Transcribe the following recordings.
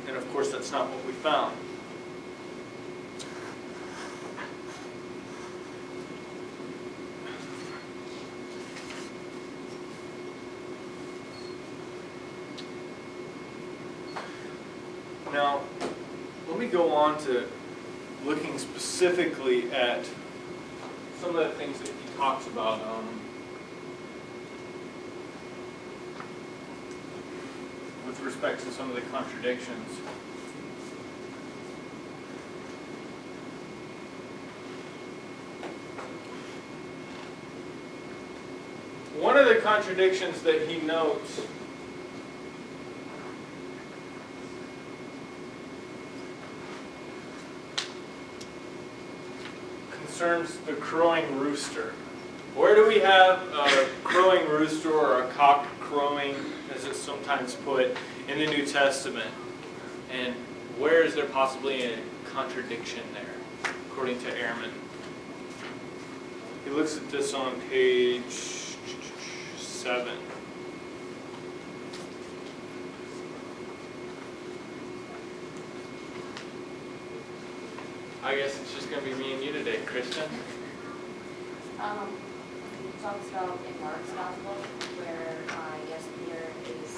And of course, that's not what we found. Now, let me go on to looking specifically at some of the things that he talks about. With respect to some of the contradictions. One of the contradictions that he notes concerns the crowing rooster. Where do we have a crowing rooster or a cock crowing, as it's sometimes put, in the New Testament? And where is there possibly a contradiction there, according to Ehrman? He looks at this on page 7. I guess it's just going to be me and you today, Kristen. He talks about in Mark's Gospel where I guess Peter is,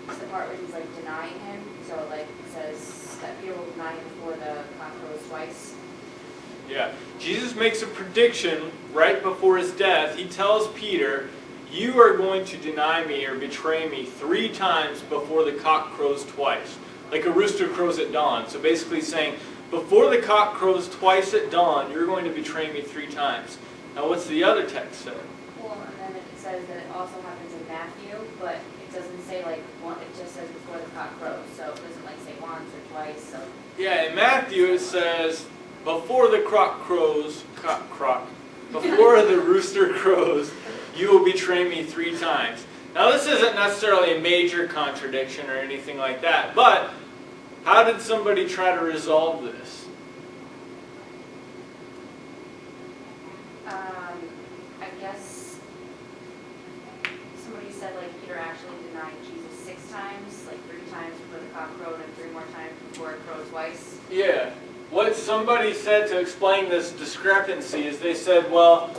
it's the part where he's like denying him. So like it says that Peter will deny him before the cock crows twice. Yeah. Jesus makes a prediction right before his death. He tells Peter, you are going to deny me or betray me 3 times before the cock crows twice. Like a rooster crows at dawn. So basically saying, before the cock crows twice at dawn, you're going to betray me 3 times. Now what's the other text say? Well, and then it says that it also happens in Matthew, but it doesn't say like one, it just says before the cock crows. So it doesn't like say once or twice. So Yeah, in Matthew it says, before the before the rooster crows, you will betray me 3 times. Now this isn't necessarily a major contradiction or anything like that, but how did somebody try to resolve this? I guess somebody said like Peter actually denied Jesus 6 times, like 3 times before the cock crowed and 3 more times before it crowed twice. Yeah. What somebody said to explain this discrepancy is they said, well,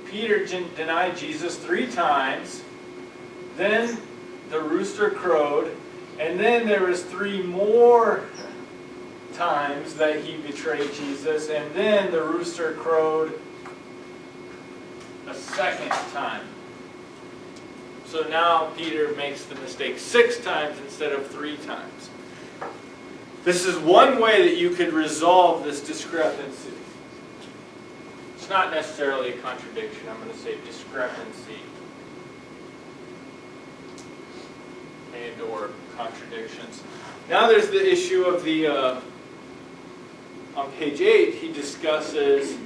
Peter denied Jesus 3 times, then the rooster crowed, and then there was 3 more times that he betrayed Jesus, and then the rooster crowed a 2nd time. So now Peter makes the mistake 6 times instead of 3 times. This is one way that you could resolve this discrepancy. It's not necessarily a contradiction. I'm going to say discrepancy and or contradictions. Now there's the issue of the, on page 8, he discusses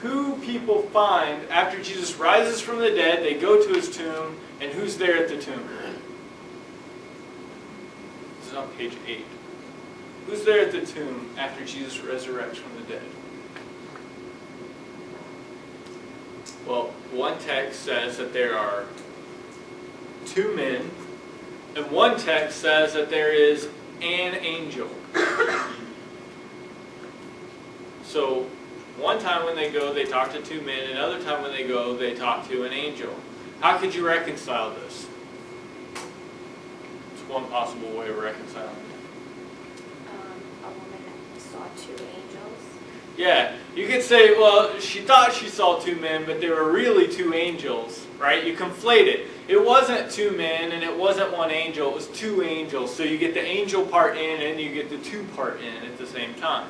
who people find after Jesus rises from the dead. They go to his tomb, and who's there at the tomb? This is on page 8. Who's there at the tomb after Jesus resurrects from the dead? Well, one text says that there are 2 men, and one text says that there is an angel. So, one time when they go, they talk to 2 men, another time when they go, they talk to an angel. How could you reconcile this? It's one possible way of reconciling it. A woman saw 2 angels. Yeah, you could say, well, she thought she saw 2 men, but there were really 2 angels, right? You conflate it. It wasn't 2 men and it wasn't 1 angel, it was 2 angels. So you get the angel part in and you get the 2 part in at the same time.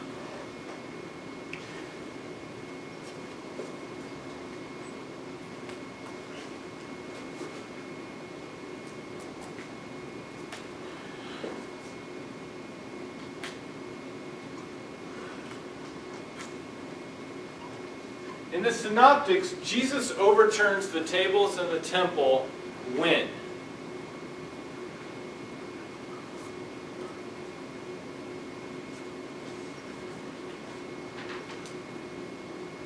In the Synoptics, Jesus overturns the tables in the temple when?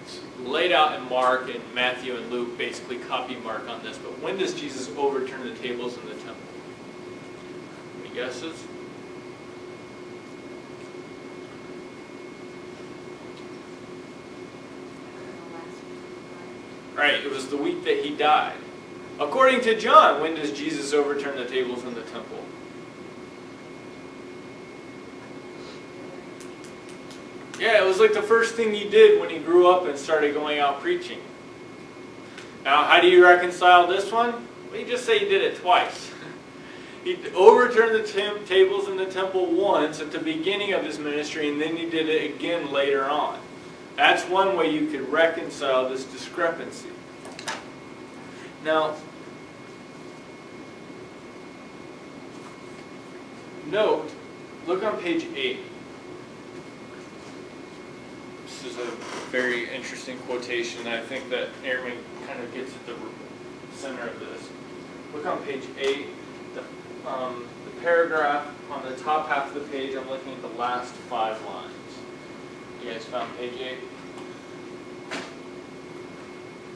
It's laid out in Mark, and Matthew and Luke basically copy Mark on this, but when does Jesus overturn the tables in the temple? Any guesses? Right, it was the week that he died. According to John, when does Jesus overturn the tables in the temple? Yeah, it was like the first thing he did when he grew up and started going out preaching. Now, how do you reconcile this one? Well, you just say he did it twice. He overturned the tables in the temple once at the beginning of his ministry, and then he did it again later on. That's one way you could reconcile this discrepancy. Now, note, look on page 8. This is a very interesting quotation. I think that Ehrman kind of gets at the center of this. Look on page 8, the paragraph on the top half of the page. I'm looking at the last 5 lines. You guys found page 8?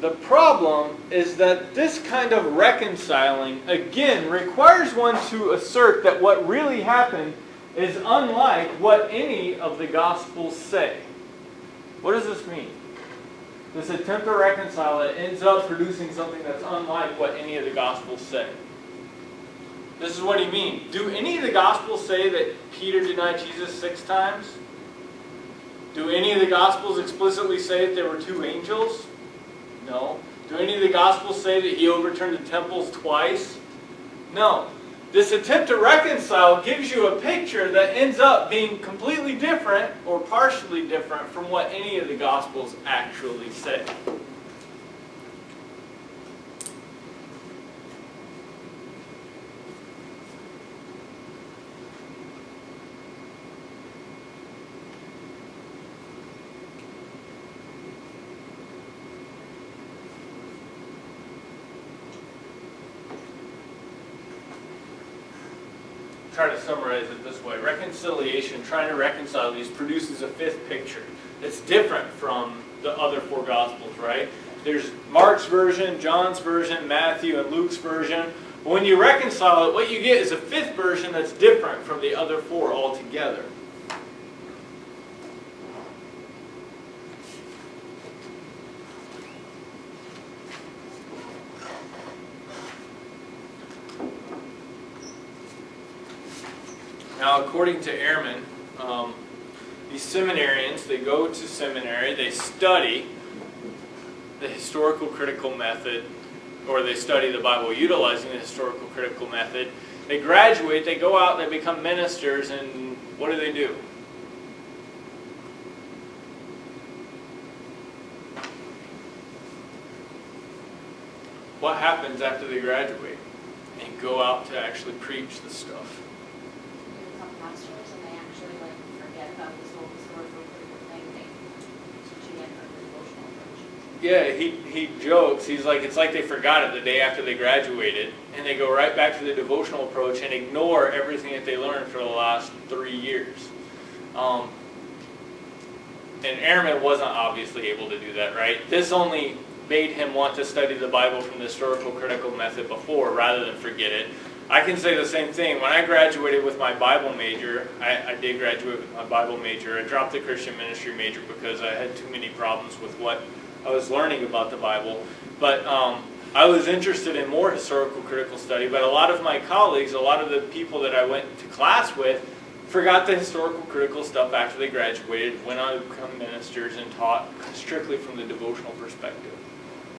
The problem is that this kind of reconciling, again, requires one to assert that what really happened is unlike what any of the Gospels say. What does this mean? This attempt to reconcile it ends up producing something that's unlike what any of the Gospels say. This is what he means. Do any of the Gospels say that Peter denied Jesus 6 times? Do any of the Gospels explicitly say that there were 2 angels? No. Do any of the Gospels say that he overturned the temples twice? No. This attempt to reconcile gives you a picture that ends up being completely different or partially different from what any of the Gospels actually say. Try to summarize it this way. Reconciliation, trying to reconcile these, produces a 5th picture. It's different from the other 4 Gospels, right? There's Mark's version, John's version, Matthew and Luke's version. But when you reconcile it, what you get is a 5th version that's different from the other 4 altogether. Now, according to Ehrman, these seminarians, they go to seminary, they study the historical critical method, or they study the Bible utilizing the historical critical method. They graduate, they go out, they become ministers, and what do? What happens after they graduate and go out to actually preach the stuff? And they actually forget about this whole historical critical thing, teaching it from the devotional approach. Yeah, he jokes. He's like, it's like they forgot it the day after they graduated, and they go right back to the devotional approach and ignore everything that they learned for the last 3 years. And Ehrman wasn't obviously able to do that, right? This only made him want to study the Bible from the historical critical method before, rather than forget it. I can say the same thing. When I graduated with my Bible major, I did graduate with my Bible major. I dropped the Christian ministry major because I had too many problems with what I was learning about the Bible. But I was interested in more historical critical study, but a lot of my colleagues, a lot of the people that I went to class with, forgot the historical critical stuff after they graduated, went on to become ministers, and taught strictly from the devotional perspective.